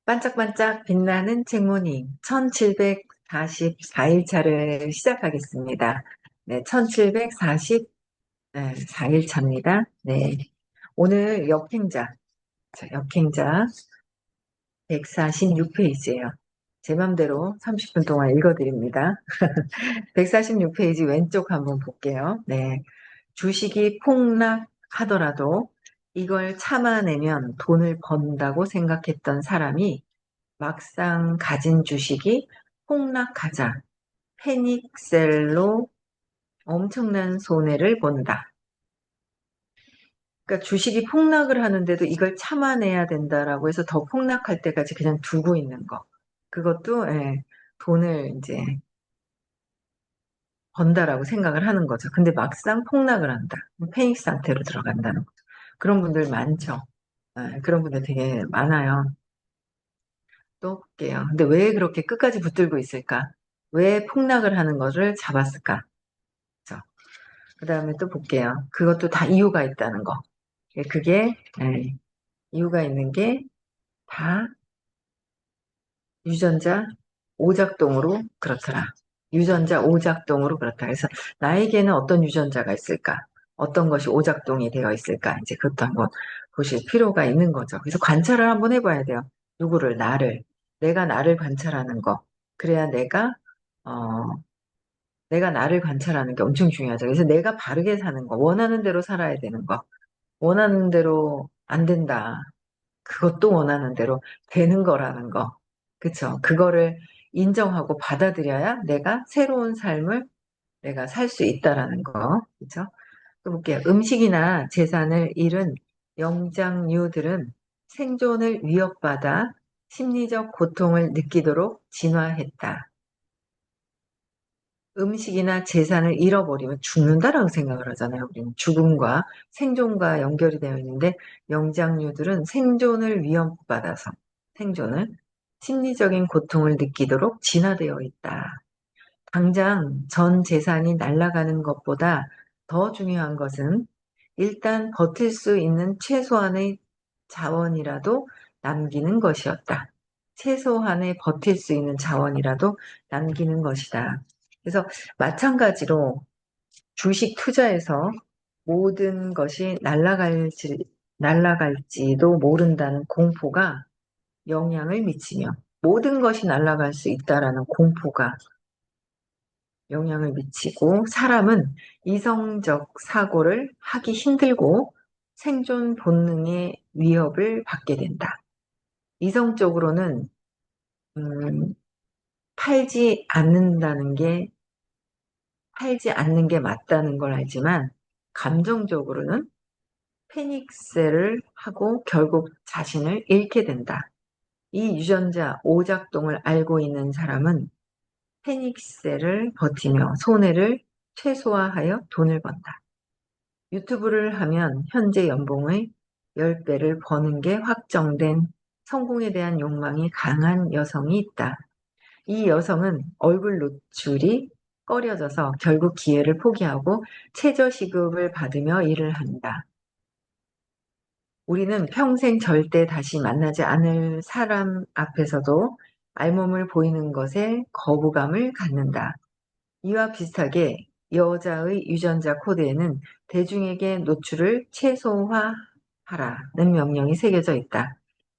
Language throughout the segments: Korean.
반짝반짝 빛나는 책모닝 1744일차를 시작하겠습니다. 네, 1744일차입니다. 네, 오늘 역행자 146페이지예요. 제 맘대로 30분 동안 읽어드립니다. 146페이지 왼쪽 한번 볼게요. 네, 주식이 폭락하더라도 이걸 참아내면 돈을 번다고 생각했던 사람이 막상 가진 주식이 폭락하자 패닉셀로 엄청난 손해를 본다. 그러니까 주식이 폭락을 하는데도 이걸 참아내야 된다라고 해서 더 폭락할 때까지 그냥 두고 있는 거. 그것도 돈을 이제 번다라고 생각을 하는 거죠. 근데 막상 폭락을 한다. 패닉 상태로 들어간다는 거죠. 그런 분들 많죠. 그런 분들 되게 많아요. 또 볼게요. 근데 왜 그렇게 끝까지 붙들고 있을까? 왜 폭락을 하는 것을 잡았을까? 그 다음에 또 볼게요. 그것도 다 이유가 있다는 거. 그게 이유가 있는 게 다 유전자 오작동으로 그렇더라. 유전자 오작동으로 그렇다. 그래서 나에게는 어떤 유전자가 있을까? 어떤 것이 오작동이 되어 있을까? 이제 그것도 한번 보실 필요가 있는 거죠. 그래서 관찰을 한번 해봐야 돼요. 누구를, 나를. 내가 나를 관찰하는 거. 그래야 어, 내가 나를 관찰하는 게 엄청 중요하죠. 그래서 내가 바르게 사는 거, 원하는 대로 살아야 되는 거. 원하는 대로 안 된다. 그것도 원하는 대로 되는 거라는 거. 그쵸? 그거를 인정하고 받아들여야 내가 새로운 삶을 내가 살 수 있다라는 거. 그쵸? 또 볼게요. 음식이나 재산을 잃은 영장류들은 생존을 위협받아 심리적 고통을 느끼도록 진화했다. 음식이나 재산을 잃어버리면 죽는다라고 생각을 하잖아요. 우리는 죽음과 생존과 연결이 되어 있는데 영장류들은 생존을 위협받아서 생존을 심리적인 고통을 느끼도록 진화되어 있다. 당장 전 재산이 날아가는 것보다 더 중요한 것은 일단 버틸 수 있는 최소한의 자원이라도 남기는 것이었다. 최소한의 버틸 수 있는 자원이라도 남기는 것이다. 그래서 마찬가지로 주식 투자에서 모든 것이 날아갈지도 모른다는 공포가 영향을 미치며 모든 것이 날아갈 수 있다라는 공포가 영향을 미치고 사람은 이성적 사고를 하기 힘들고 생존 본능의 위협을 받게 된다. 이성적으로는 음, 팔지 않는다는 게 팔지 않는 게 맞다는 걸 알지만 감정적으로는 패닉셀을 하고 결국 자신을 잃게 된다. 이 유전자 오작동을 알고 있는 사람은 패닉셀을 버티며 손해를 최소화하여 돈을 번다. 유튜브를 하면 현재 연봉의 10배를 버는 게 확정된 성공에 대한 욕망이 강한 여성이 있다. 이 여성은 얼굴 노출이 꺼려져서 결국 기회를 포기하고 최저시급을 받으며 일을 한다. 우리는 평생 절대 다시 만나지 않을 사람 앞에서도 알몸을 보이는 것에 거부감을 갖는다. 이와 비슷하게 여자의 유전자 코드에는 대중에게 노출을 최소화하라는 명령이 새겨져 있다.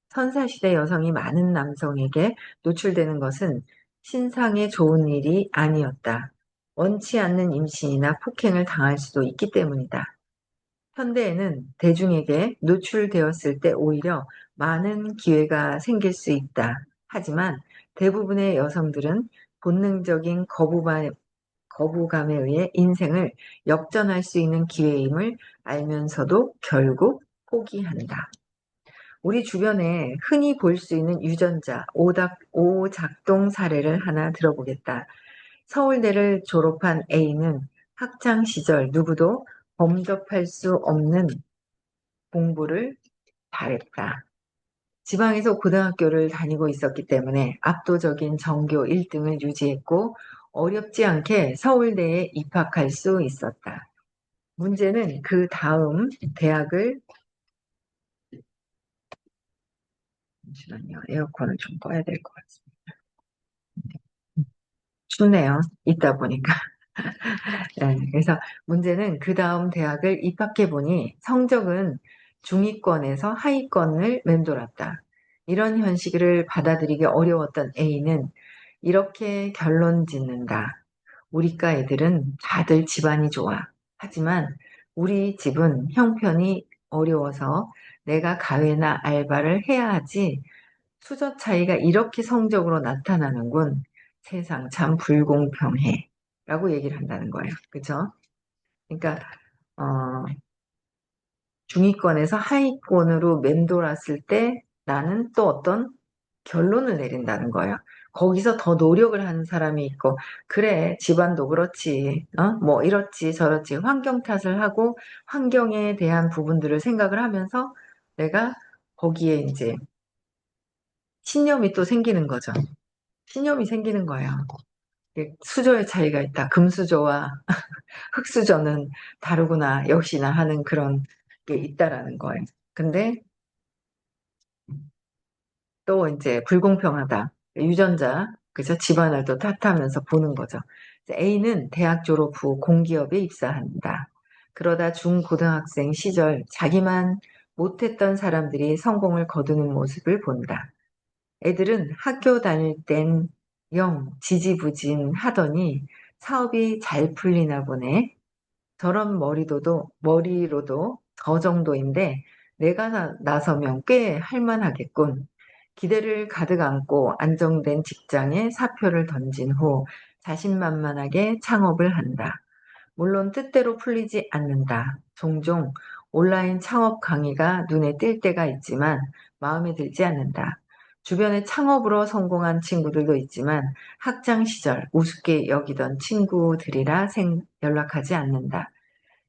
선사시대 여성이 많은 남성에게 노출되는 것은 신상에 좋은 일이 아니었다. 원치 않는 임신이나 폭행을 당할 수도 있기 때문이다. 현대에는 대중에게 노출되었을 때 오히려 많은 기회가 생길 수 있다. 하지만 대부분의 여성들은 본능적인 거부감에 의해 인생을 역전할 수 있는 기회임을 알면서도 결국 포기한다. 우리 주변에 흔히 볼 수 있는 유전자 오작동 사례를 하나 들어보겠다. 서울대를 졸업한 A는 학창 시절 누구도 범접할 수 없는 공부를 잘했다. 지방에서 고등학교를 다니고 있었기 때문에 압도적인 전교 1등을 유지했고 어렵지 않게 서울대에 입학할 수 있었다. 문제는 그 다음 대학을 잠시만요. 에어컨을 좀 꺼야 될 것 같습니다. 춥네요. 있다 보니까. 네, 그래서 문제는 그 다음 대학을 입학해 보니 성적은 중위권에서 하위권을 맴돌았다. 이런 현실을 받아들이기 어려웠던 A는 이렇게 결론 짓는다. 우리과 애들은 다들 집안이 좋아. 하지만 우리 집은 형편이 어려워서 내가 가회나 알바를 해야 하지. 수저 차이가 이렇게 성적으로 나타나는군. 세상 참 불공평해. 라고 얘기를 한다는 거예요. 그죠? 그러니까, 어, 중위권에서 하위권으로 맴돌았을 때 나는 또 어떤 결론을 내린다는 거예요. 거기서 더 노력을 하는 사람이 있고, 그래, 집안도 그렇지, 뭐 이렇지, 저렇지, 환경 탓을 하고, 환경에 대한 부분들을 생각을 하면서 내가 거기에 이제 신념이 또 생기는 거죠. 신념이 생기는 거예요. 수저의 차이가 있다. 금수저와 흑수저는 다르구나, 역시나 하는 그런 게 있다라는 거예요. 근데 또 이제 불공평하다. 유전자, 그죠? 집안을 또 탓하면서 보는 거죠. A는 대학 졸업 후 공기업에 입사한다. 그러다 중고등학생 시절 자기만 못했던 사람들이 성공을 거두는 모습을 본다. 애들은 학교 다닐 땐 영 지지부진하더니 사업이 잘 풀리나 보네. 저런 머리로도 저 정도인데 내가 나서면 꽤 할만하겠군. 기대를 가득 안고 안정된 직장에 사표를 던진 후 자신만만하게 창업을 한다. 물론 뜻대로 풀리지 않는다. 종종 온라인 창업 강의가 눈에 띌 때가 있지만 마음에 들지 않는다. 주변에 창업으로 성공한 친구들도 있지만 학창 시절 우습게 여기던 친구들이라 연락하지 않는다.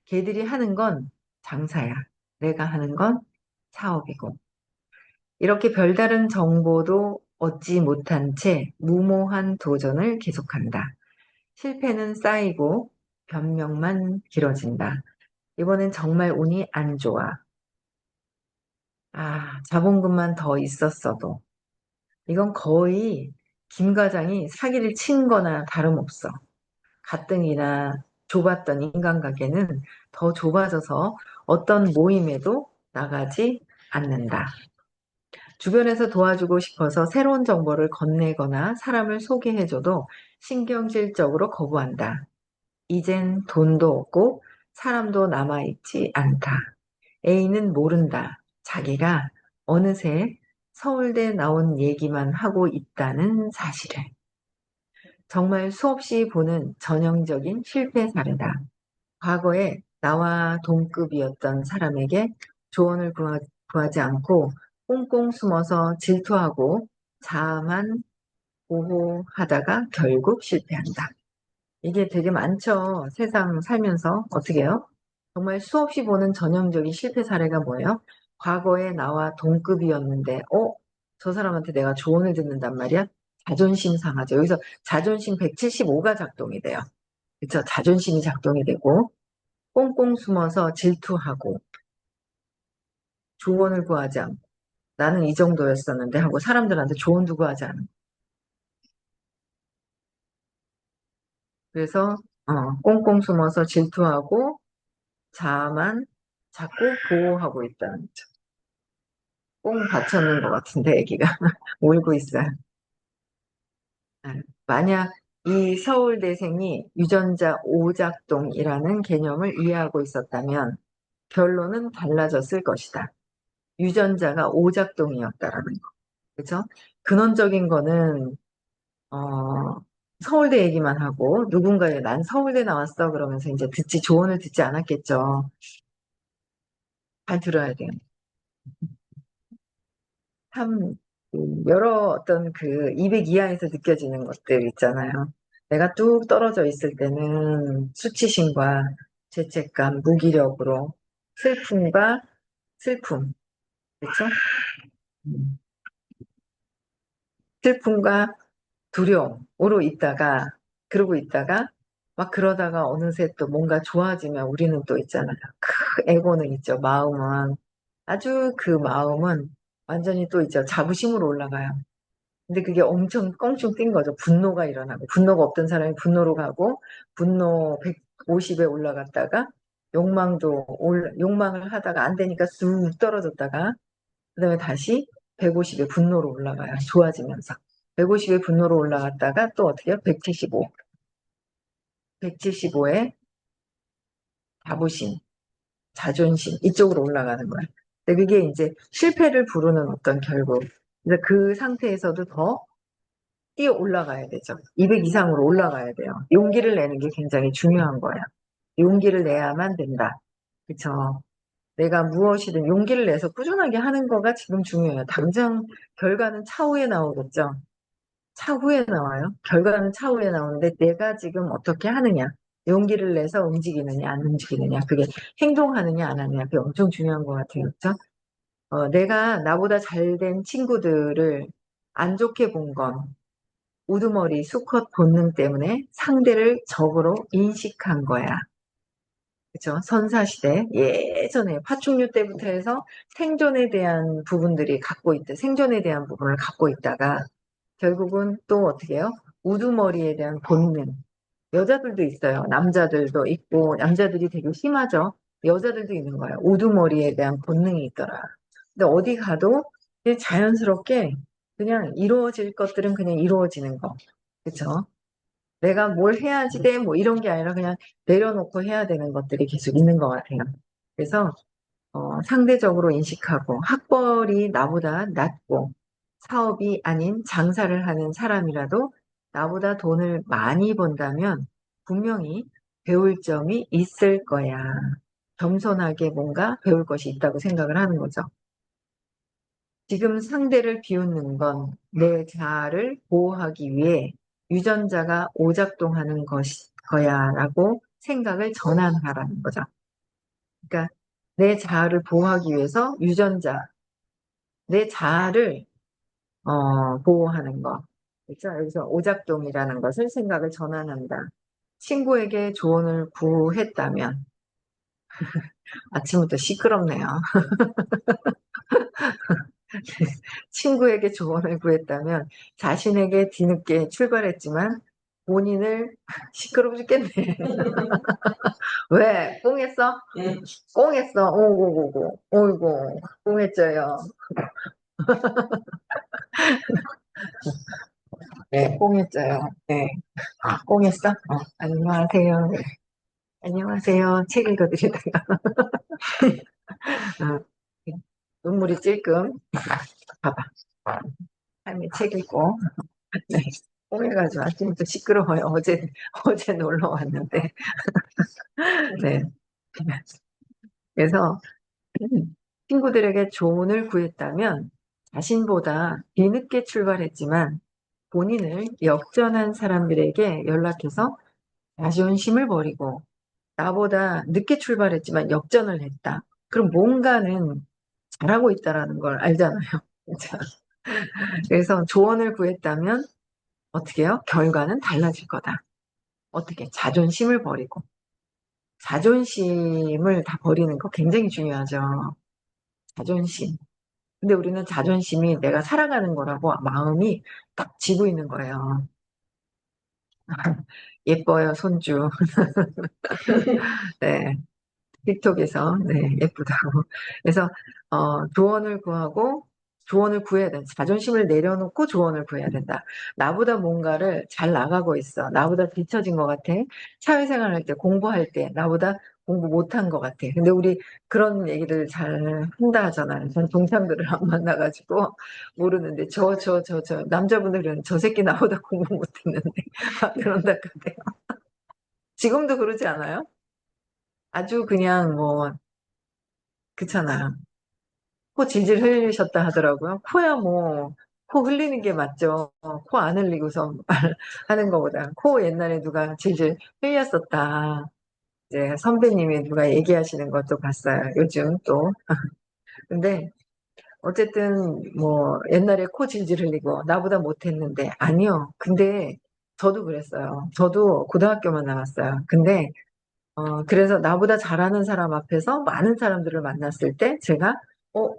걔들이 하는 건 장사야. 내가 하는 건 사업이고. 이렇게 별다른 정보도 얻지 못한 채 무모한 도전을 계속한다. 실패는 쌓이고 변명만 길어진다. 이번엔 정말 운이 안 좋아. 자본금만 더 있었어도. 이건 거의 김 과장이 사기를 친 거나 다름없어. 가뜩이나 좁았던 인간관계는 더 좁아져서 어떤 모임에도 나가지 않는다. 주변에서 도와주고 싶어서 새로운 정보를 건네거나 사람을 소개해줘도 신경질적으로 거부한다. 이젠 돈도 없고 사람도 남아있지 않다. A는 모른다. 자기가 어느새 서울대 나온 얘기만 하고 있다는 사실을. 정말 수없이 보는 전형적인 실패 사례다. 과거에 나와 동급이었던 사람에게 조언을 구하지 않고 꽁꽁 숨어서 질투하고 자아만 보호하다가 결국 실패한다. 이게 되게 많죠. 세상 살면서 어떻게 해요? 정말 수없이 보는 전형적인 실패 사례가 뭐예요? 과거에 나와 동급이었는데, 저 사람한테 내가 조언을 듣는단 말이야? 자존심 상하죠. 여기서 자존심 175가 작동이 돼요. 그쵸? 자존심이 작동이 되고, 꽁꽁 숨어서 질투하고, 조언을 구하지 않고, 나는 이 정도였었는데 하고 사람들한테 조언도 구하지 않고. 그래서, 꽁꽁 숨어서 질투하고, 자아만 자꾸 보호하고 있다는 거죠. 꽁 받쳤는 것 같은데, 애기가. 울고 있어요. 네. 만약 이 서울대생이 유전자 오작동이라는 개념을 이해하고 있었다면 결론은 달라졌을 것이다. 유전자가 오작동이었다라는 거. 그죠? 근원적인 거는, 어, 서울대 얘기만 하고 누군가에 난 서울대 나왔어 그러면서 이제 조언을 듣지 않았겠죠. 잘 들어야 돼요. 참, 여러 어떤 그 200 이하에서 느껴지는 것들 있잖아요. 내가 뚝 떨어져 있을 때는 수치심과 죄책감, 무기력으로 슬픔과 슬픔, 그렇죠? 음, 슬픔과 두려움으로 있다가 그러고 있다가 막 그러다가 어느새 또 뭔가 좋아지면 우리는 또 있잖아요. 에고는 있죠. 마음은 아주 그 마음은 완전히 또 이제 자부심으로 올라가요. 근데 그게 엄청 껑충 뛴 거죠. 분노가 일어나고, 분노가 없던 사람이 분노로 가고, 분노 150에 올라갔다가, 욕망을 하다가 안 되니까 쑥 떨어졌다가, 그 다음에 다시 150에 분노로 올라가요. 좋아지면서. 150에 분노로 올라갔다가 또 어떻게 해요? 175. 175에 자부심, 자존심, 이쪽으로 올라가는 거예요. 근데 그게 이제 실패를 부르는 어떤 결국. 그래서 그 상태에서도 더 뛰어 올라가야 되죠. 200 이상으로 올라가야 돼요. 용기를 내는 게 굉장히 중요한 거예요. 용기를 내야만 된다. 그쵸? 내가 무엇이든 용기를 내서 꾸준하게 하는 거가 지금 중요해요. 당장 결과는 차후에 나오겠죠. 차후에 나와요. 결과는 차후에 나오는데 내가 지금 어떻게 하느냐. 용기를 내서 움직이느냐, 안 움직이느냐. 그게 행동하느냐, 안 하느냐. 그게 엄청 중요한 것 같아요. 그쵸? 내가 나보다 잘된 친구들을 안 좋게 본 건, 우두머리 수컷 본능 때문에 상대를 적으로 인식한 거야. 그쵸? 선사시대, 예전에 파충류 때부터 해서 생존에 대한 부분들이 갖고 있다. 생존에 대한 부분을 갖고 있다가 결국은 또 어떻게 해요? 우두머리에 대한 본능. 여자들도 있어요. 남자들도 있고, 남자들이 되게 심하죠? 여자들도 있는 거예요. 우두머리에 대한 본능이 있더라. 근데 어디 가도 이제 자연스럽게 그냥 이루어질 것들은 그냥 이루어지는 거. 그쵸? 내가 뭘 해야지 돼, 뭐 이런 게 아니라 그냥 내려놓고 해야 되는 것들이 계속 있는 것 같아요. 그래서 상대적으로 인식하고 학벌이 나보다 낮고 사업이 아닌 장사를 하는 사람이라도 나보다 돈을 많이 번다면 분명히 배울 점이 있을 거야. 겸손하게 뭔가 배울 것이 있다고 생각을 하는 거죠. 지금 상대를 비웃는 건 내 자아를 보호하기 위해 유전자가 오작동하는 거야라고 생각을 전환하라는 거죠. 그러니까 내 자아를 보호하기 위해서 내 자아를 보호하는 거. 그렇죠? 여기서 오작동이라는 것을 생각을 전환한다. 친구에게 조언을 구했다면 아침부터 시끄럽네요. 친구에게 조언을 구했다면 자신에게 뒤늦게 출발했지만 본인을 시끄러워 죽겠네. 왜? 꽁했어? 꽁했어. 오고고고. 오이고. 꽁했죠요. 네, 꽁했죠요. 네. 꽁했어? 안녕하세요. 네. 안녕하세요. 책 읽어드리다가. 어, 눈물이 찔끔. 봐봐. 삶의 책 읽고. 네. 꽁해가지고 아침부터 시끄러워요. 어제 놀러 왔는데. 네. 그래서 친구들에게 조언을 구했다면 자신보다 뒤늦게 출발했지만 본인을 역전한 사람들에게 연락해서 자존심을 버리고 나보다 늦게 출발했지만 역전을 했다. 그럼 뭔가는 잘하고 있다라는 걸 알잖아요. 자, 그래서 조언을 구했다면 어떻게 해요? 결과는 달라질 거다. 어떻게? 자존심을 버리고. 자존심을 다 버리는 거 굉장히 중요하죠. 자존심. 근데 우리는 자존심이 내가 살아가는 거라고 마음이 딱 쥐고 있는 거예요. 예뻐요, 손주. 네. 틱톡에서, 네, 예쁘다고. 그래서, 조언을 구하고, 조언을 구해야 된다. 자존심을 내려놓고 조언을 구해야 된다. 나보다 뭔가를 잘 나가고 있어. 나보다 뒤처진 것 같아. 사회생활 할 때, 공부할 때, 나보다 공부 못한 것 같아. 근데 우리 그런 얘기를 잘 한다 하잖아요. 전 동창들을 안 만나가지고 모르는데, 남자분들은 저 새끼 나보다 공부 못했는데, 막 그런다 그래요. 지금도 그러지 않아요? 아주 그냥 뭐, 그렇잖아요. 코 질질 흘리셨다 하더라고요. 코야 뭐, 코 흘리는 게 맞죠. 코 안 흘리고서 하는 것보다. 코 옛날에 누가 질질 흘렸었다. 이제 선배님이 누가 얘기하시는 것도 봤어요. 요즘 또. 근데 어쨌든 뭐 옛날에 코 질질 흘리고 나보다 못했는데 아니요. 근데 저도 그랬어요. 저도 고등학교만 나왔어요. 근데 그래서 나보다 잘하는 사람 앞에서 많은 사람들을 만났을 때 제가 어,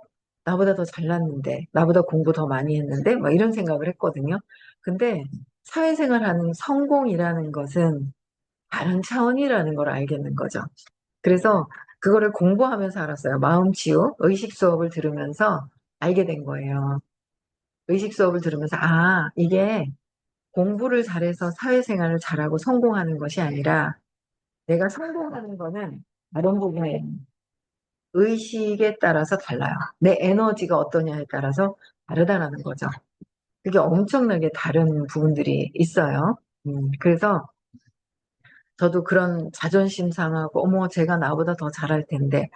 나보다 더 잘났는데, 나보다 공부 더 많이 했는데, 막 이런 생각을 했거든요. 근데 사회생활하는 성공이라는 것은 다른 차원이라는 걸 알겠는 거죠. 그래서 그거를 공부하면서 알았어요. 마음치유, 의식 수업을 들으면서 알게 된 거예요. 의식 수업을 들으면서, 아, 이게 공부를 잘해서 사회생활을 잘하고 성공하는 것이 아니라 내가 성공하는 거는 다른 부분에 의식에 따라서 달라요. 내 에너지가 어떠냐에 따라서 다르다라는 거죠. 그게 엄청나게 다른 부분들이 있어요. 그래서 저도 그런 자존심 상하고, 어머, 제가 나보다 더 잘할 텐데,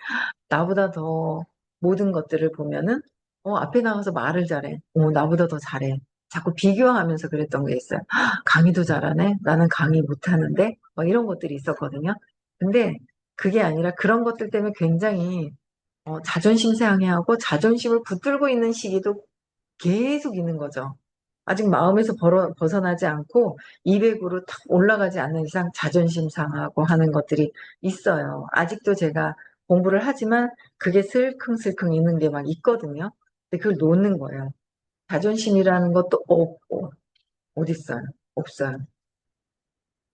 나보다 더 모든 것들을 보면은, 앞에 나가서 말을 잘해. 나보다 더 잘해. 자꾸 비교하면서 그랬던 게 있어요. 강의도 잘하네? 나는 강의 못하는데? 막 이런 것들이 있었거든요. 근데 그게 아니라 그런 것들 때문에 굉장히 자존심 상해하고 자존심을 붙들고 있는 시기도 계속 있는 거죠. 아직 마음에서 벗어나지 않고 200으로 탁 올라가지 않는 이상 자존심 상하고 하는 것들이 있어요. 아직도 제가 공부를 하지만 그게 슬컹슬컹 있는 게 막 있거든요. 근데 그걸 놓는 거예요. 자존심이라는 것도 없고, 어딨어요? 없어요.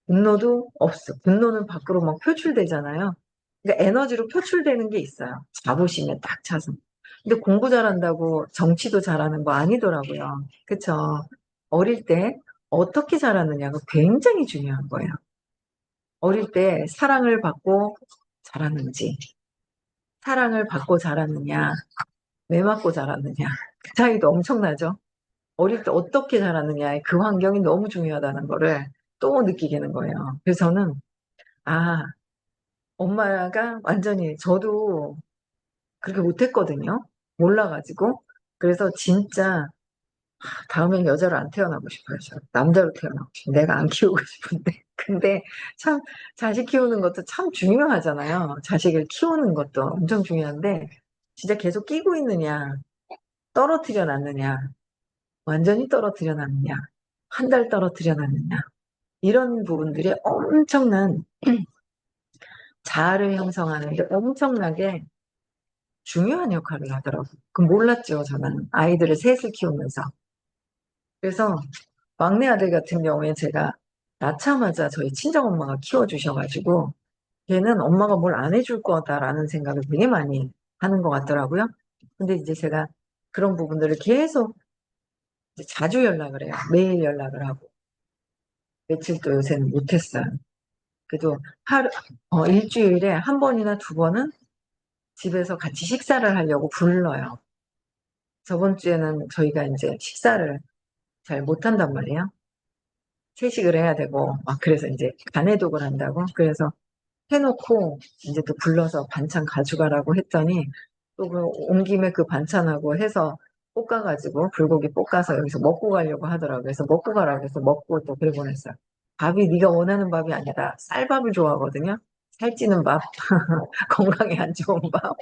분노도 없어. 분노는 밖으로 막 표출되잖아요. 그러니까 에너지로 표출되는 게 있어요. 자부심에 딱 차서. 근데 공부 잘한다고 정치도 잘하는 거 아니더라고요. 그쵸? 어릴 때 어떻게 자랐느냐가 굉장히 중요한 거예요. 어릴 때 사랑을 받고 자랐는지, 사랑을 받고 자랐느냐, 매 맞고 자랐느냐. 그 차이도 엄청나죠? 어릴 때 어떻게 자랐느냐의 그 환경이 너무 중요하다는 거를 또 느끼게 되는 거예요. 그래서 저는, 아, 엄마가 완전히 저도 그렇게 못했거든요. 몰라가지고. 그래서 진짜 다음엔 여자로 안 태어나고 싶어요. 저 남자로 태어나고 싶어요. 내가 안 키우고 싶은데. 근데 참 자식 키우는 것도 참 중요하잖아요. 자식을 키우는 것도 엄청 중요한데 진짜 계속 끼고 있느냐, 떨어뜨려 놨느냐, 완전히 떨어뜨려 놨느냐, 한 달 떨어뜨려 놨느냐. 이런 부분들이 엄청난 자아를 형성하는데 엄청나게 중요한 역할을 하더라고요. 그 몰랐죠, 저는. 아이들을 셋을 키우면서. 그래서 막내 아들 같은 경우에 제가 낳자마자 저희 친정엄마가 키워주셔가지고 걔는 엄마가 뭘 안 해줄 거다라는 생각을 되게 많이 하는 것 같더라고요. 근데 이제 제가 그런 부분들을 계속 이제 자주 연락을 해요. 매일 연락을 하고. 며칠 또 요새는 못했어요. 그래도 일주일에 한 번이나 두 번은 집에서 같이 식사를 하려고 불러요. 저번 주에는 저희가 이제 식사를 잘 못한단 말이에요. 채식을 해야 되고, 막 그래서 이제 가내독을 한다고. 그래서 해놓고 이제 또 불러서 반찬 가져가라고 했더니 또 그 온 김에 그 반찬하고 해서 볶아가지고 불고기 볶아서 여기서 먹고 가려고 하더라고요. 그래서 먹고 가라고 해서 먹고 또 그래 보냈어요. 밥이 네가 원하는 밥이 아니라 쌀밥을 좋아하거든요. 살찌는 밥, 건강에 안 좋은 밥,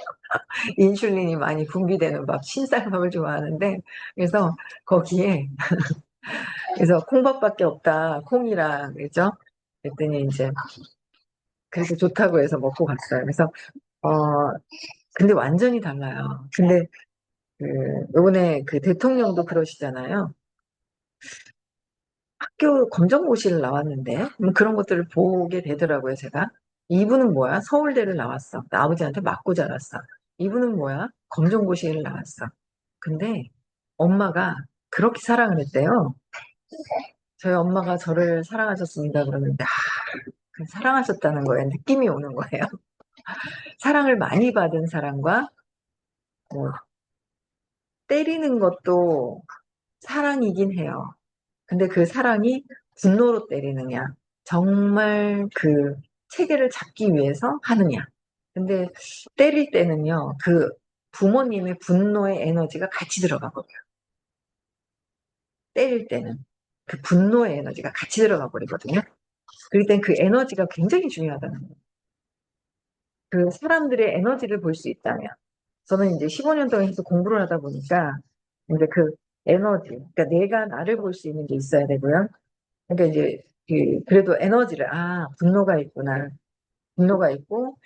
인슐린이 많이 분비되는 밥, 신쌀밥을 좋아하는데 그래서 거기에 그래서 콩밥밖에 없다. 콩이랑 그죠? 그랬더니 이제 그래서 좋다고 해서 먹고 갔어요. 그래서 어 근데 완전히 달라요. 근데 그 요번에 그 대통령도 그러시잖아요. 학교 검정고시를 나왔는데 그런 것들을 보게 되더라고요. 제가 이분은 뭐야? 서울대를 나왔어. 아버지한테 맞고 자랐어. 이분은 뭐야? 검정고시를 나왔어. 근데 엄마가 그렇게 사랑을 했대요. 저희 엄마가 저를 사랑하셨습니다. 그러는데 그 사랑하셨다는 거에 느낌이 오는 거예요. 사랑을 많이 받은 사람과 뭐 때리는 것도 사랑이긴 해요. 근데 그 사랑이 분노로 때리느냐, 정말 그 체계를 잡기 위해서 하느냐. 근데 때릴 때는요, 그 부모님의 분노의 에너지가 같이 들어가거든요. 때릴 때는 그 분노의 에너지가 같이 들어가 버리거든요. 그럴 땐 그 에너지가 굉장히 중요하다는 거예요. 그 사람들의 에너지를 볼 수 있다면. 저는 이제 15년 동안 계속 공부를 하다 보니까 이제 그 에너지, 그러니까 내가 나를 볼 수 있는 게 있어야 되고요. 그러니까 이제 그래도 에너지를 분노가 있구나. 분노가 있고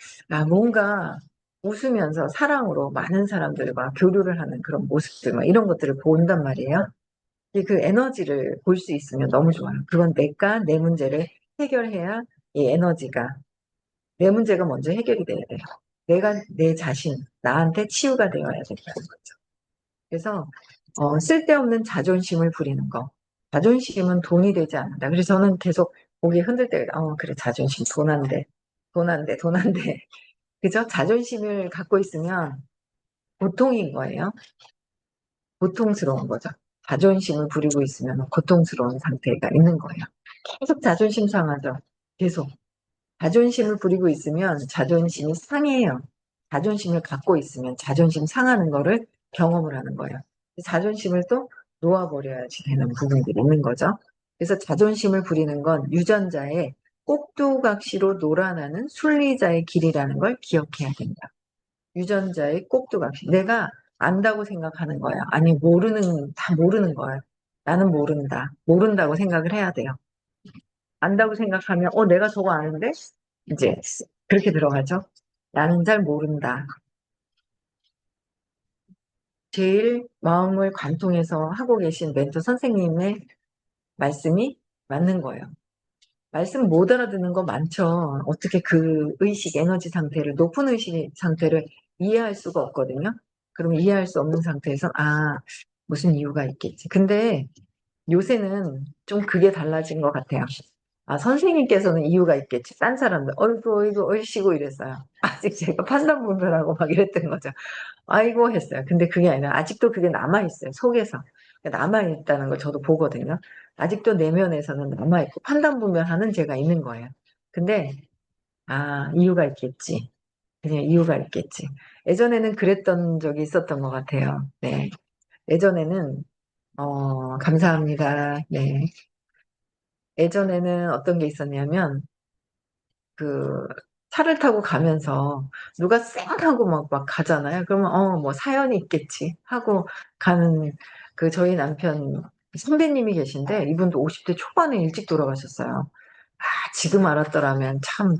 뭔가 웃으면서 사랑으로 많은 사람들과 교류를 하는 그런 모습들, 막 이런 것들을 본단 말이에요. 그 에너지를 볼 수 있으면 너무 좋아요. 그건 내가 내 문제를 해결해야 이 에너지가, 내 문제가 먼저 해결이 돼야 돼요. 내가 내 자신, 나한테 치유가 되어야 된다는 거죠. 그래서 쓸데없는 자존심을 부리는 거. 자존심은 돈이 되지 않는다. 그래서 저는 계속 고개 흔들 때가, 그래, 자존심 돈 안 돼. 돈 안 돼, 돈 안 돼. 그죠? 자존심을 갖고 있으면 고통인 거예요. 고통스러운 거죠. 자존심을 부리고 있으면 고통스러운 상태가 있는 거예요. 계속 자존심 상하죠. 계속. 자존심을 부리고 있으면 자존심이 상해요. 자존심을 갖고 있으면 자존심 상하는 거를 경험을 하는 거예요. 자존심을 또 놓아버려야지 되는 부분들이 있는 거죠. 그래서 자존심을 부리는 건 유전자의 꼭두각시로 놀아나는 순리자의 길이라는 걸 기억해야 된다. 유전자의 꼭두각시. 내가 안다고 생각하는 거야. 아니, 다 모르는 거야. 나는 모른다. 모른다고 생각을 해야 돼요. 안다고 생각하면, 내가 저거 아는데? 이제, 그렇게 들어가죠. 나는 잘 모른다. 제일 마음을 관통해서 하고 계신 멘토 선생님의 말씀이 맞는 거예요. 말씀 못 알아듣는 거 많죠. 어떻게 그 의식, 에너지 상태를, 높은 의식 상태를 이해할 수가 없거든요. 그럼 이해할 수 없는 상태에서, 무슨 이유가 있겠지. 근데 요새는 좀 그게 달라진 것 같아요. 선생님께서는 이유가 있겠지. 딴 사람들, 어이구, 어이구, 얼씨구 이랬어요. 아직 제가 판단분별하고 막 이랬던 거죠. 아이고 했어요. 근데 그게 아니라 아직도 그게 남아있어요. 속에서. 남아있다는 걸 저도 보거든요. 아직도 내면에서는 남아있고 판단분별하는 제가 있는 거예요. 근데, 이유가 있겠지. 그냥 이유가 있겠지. 예전에는 그랬던 적이 있었던 것 같아요. 네. 예전에는, 감사합니다. 네. 예전에는 어떤 게 있었냐면, 그 차를 타고 가면서 누가 쌩 하고 막 가잖아요. 그러면 뭐 사연이 있겠지 하고 가는 저희 남편 선배님이 계신데 이분도 50대 초반에 일찍 돌아가셨어요. 지금 알았더라면 참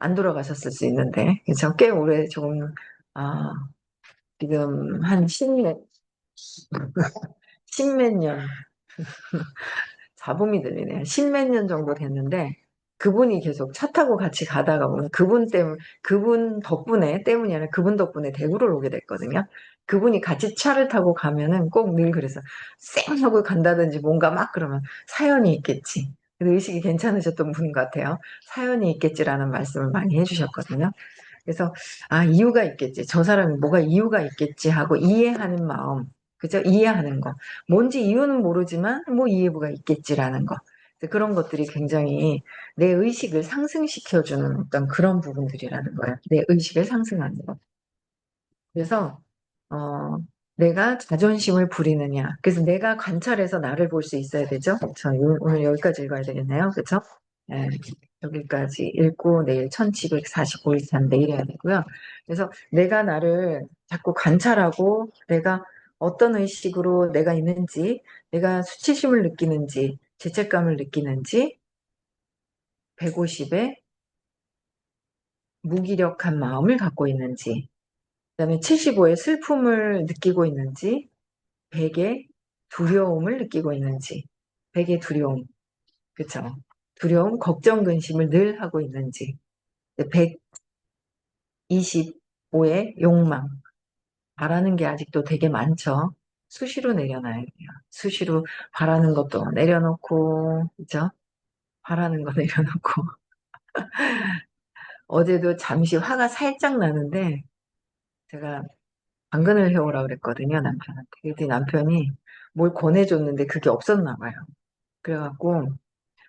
안 돌아가셨을 수 있는데 그래서 꽤 오래 조금 아 지금 한 십몇 년 잡음이 들리네요. 십몇 년 정도 됐는데 그분이 계속 차 타고 같이 가다가 보면 그분 덕분에 때문이 아니라 그분 덕분에 대구를 오게 됐거든요. 그분이 같이 차를 타고 가면은 꼭 늘 그래서 쌩 하고 간다든지 뭔가 막 그러면 사연이 있겠지. 근데 의식이 괜찮으셨던 분 같아요. 사연이 있겠지라는 말씀을 많이 해주셨거든요. 그래서 이유가 있겠지. 저 사람이 뭐가 이유가 있겠지 하고 이해하는 마음. 그죠? 이해하는 거. 뭔지 이유는 모르지만 뭐 이해가 있겠지라는 거. 그런 것들이 굉장히 내 의식을 상승시켜주는 어떤 그런 부분들이라는 거예요. 내 의식을 상승하는 거. 그래서 어, 내가 자존심을 부리느냐. 그래서 내가 관찰해서 나를 볼 수 있어야 되죠. 오늘 여기까지 읽어야 되겠네요. 그렇죠? 네, 여기까지 읽고 내일 1745일차 내일 해야 되고요. 그래서 내가 나를 자꾸 관찰하고 내가 어떤 의식으로 내가 있는지, 내가 수치심을 느끼는지, 죄책감을 느끼는지, 150에 무기력한 마음을 갖고 있는지, 그다음에 75에 슬픔을 느끼고 있는지, 100에 두려움을 느끼고 있는지, 100의 두려움, 그쵸? 두려움, 걱정, 근심을 늘 하고 있는지, 125의 욕망, 바라는 게 아직도 되게 많죠? 수시로 내려놔야 돼요. 수시로 바라는 것도 내려놓고, 그죠? 바라는 거 내려놓고. 어제도 잠시 화가 살짝 나는데, 제가 당근을 해오라고 그랬거든요, 남편한테. 그랬더니 남편이 뭘 권해줬는데 그게 없었나 봐요. 그래갖고,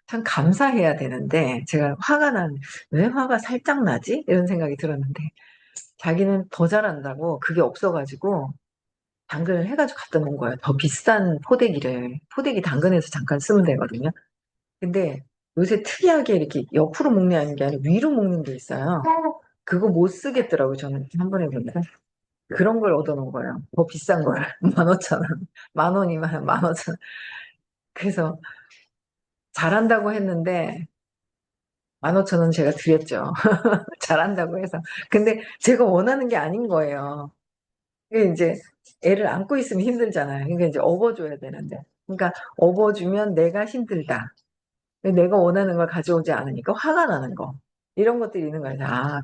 참 감사해야 되는데 제가 왜 화가 살짝 나지? 이런 생각이 들었는데 자기는 더 잘한다고 그게 없어가지고 당근을 해가지고 갖다 놓은 거예요. 더 비싼 포대기 당근에서 잠깐 쓰면 되거든요. 근데 요새 특이하게 이렇게 옆으로 먹는 게 아니라 위로 먹는 게 있어요. 그거 못 쓰겠더라고요. 저는 한 번에 보니까 그런 걸 얻어놓은 거예요. 더 비싼 거를 15,000원, 만 원이면 15,000원. 그래서 잘한다고 했는데 15,000원 제가 드렸죠. 잘한다고 해서. 근데 제가 원하는 게 아닌 거예요. 이게 이제 애를 안고 있으면 힘들잖아요. 그러니까 이제 업어줘야 되는데. 그러니까 업어주면 내가 힘들다. 내가 원하는 걸 가져오지 않으니까 화가 나는 거. 이런 것들이 있는 거예요. 아,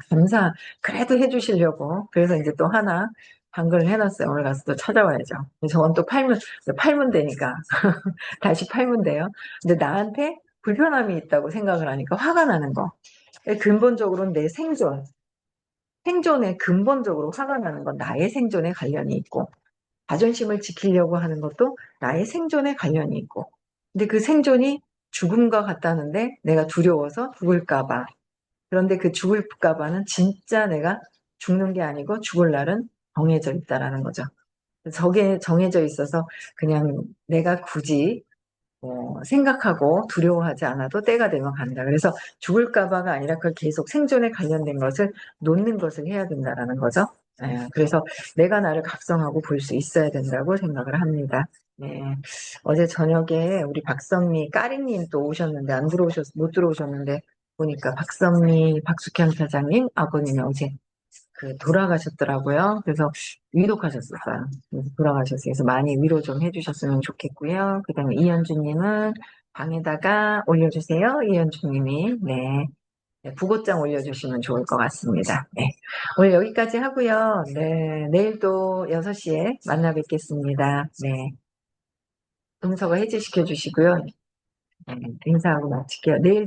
그래도 해주시려고. 그래서 이제 또 하나 당근을 해놨어요. 오늘 가서 또 찾아와야죠. 저건 또 팔면 되니까. 다시 팔면 돼요. 근데 나한테 불편함이 있다고 생각을 하니까 화가 나는 거. 근본적으로는 내 생존에 근본적으로 화가 나는 건 나의 생존에 관련이 있고, 자존심을 지키려고 하는 것도 나의 생존에 관련이 있고, 근데 그 생존이 죽음과 같다는데 내가 두려워서 죽을까봐. 그런데 그 죽을까봐는 진짜 내가 죽는 게 아니고 죽을 날은 정해져 있다라는 거죠. 저게 정해져 있어서 그냥 내가 굳이 생각하고 두려워하지 않아도 때가 되면 간다. 그래서 죽을까봐가 아니라 그걸 계속 생존에 관련된 것을 놓는 것을 해야 된다라는 거죠. 예, 그래서 내가 나를 각성하고 볼 수 있어야 된다고 생각을 합니다. 네. 어제 저녁에 우리 박선미 까리님 또 오셨는데 못 들어오셨는데 보니까 박선미 박숙현 사장님 아버님이 어제 돌아가셨더라고요. 그래서 위독하셨어요. 그래서 돌아가셨어요. 그래서 많이 위로 좀 해주셨으면 좋겠고요. 그 다음에 이현주님은 방에다가 올려주세요. 이현주님이. 네. 네, 부고장 올려주시면 좋을 것 같습니다. 네. 오늘 여기까지 하고요. 네. 내일 또 6시에 만나 뵙겠습니다. 네. 동서가 해제시켜 주시고요. 네, 인사하고 마칠게요. 내일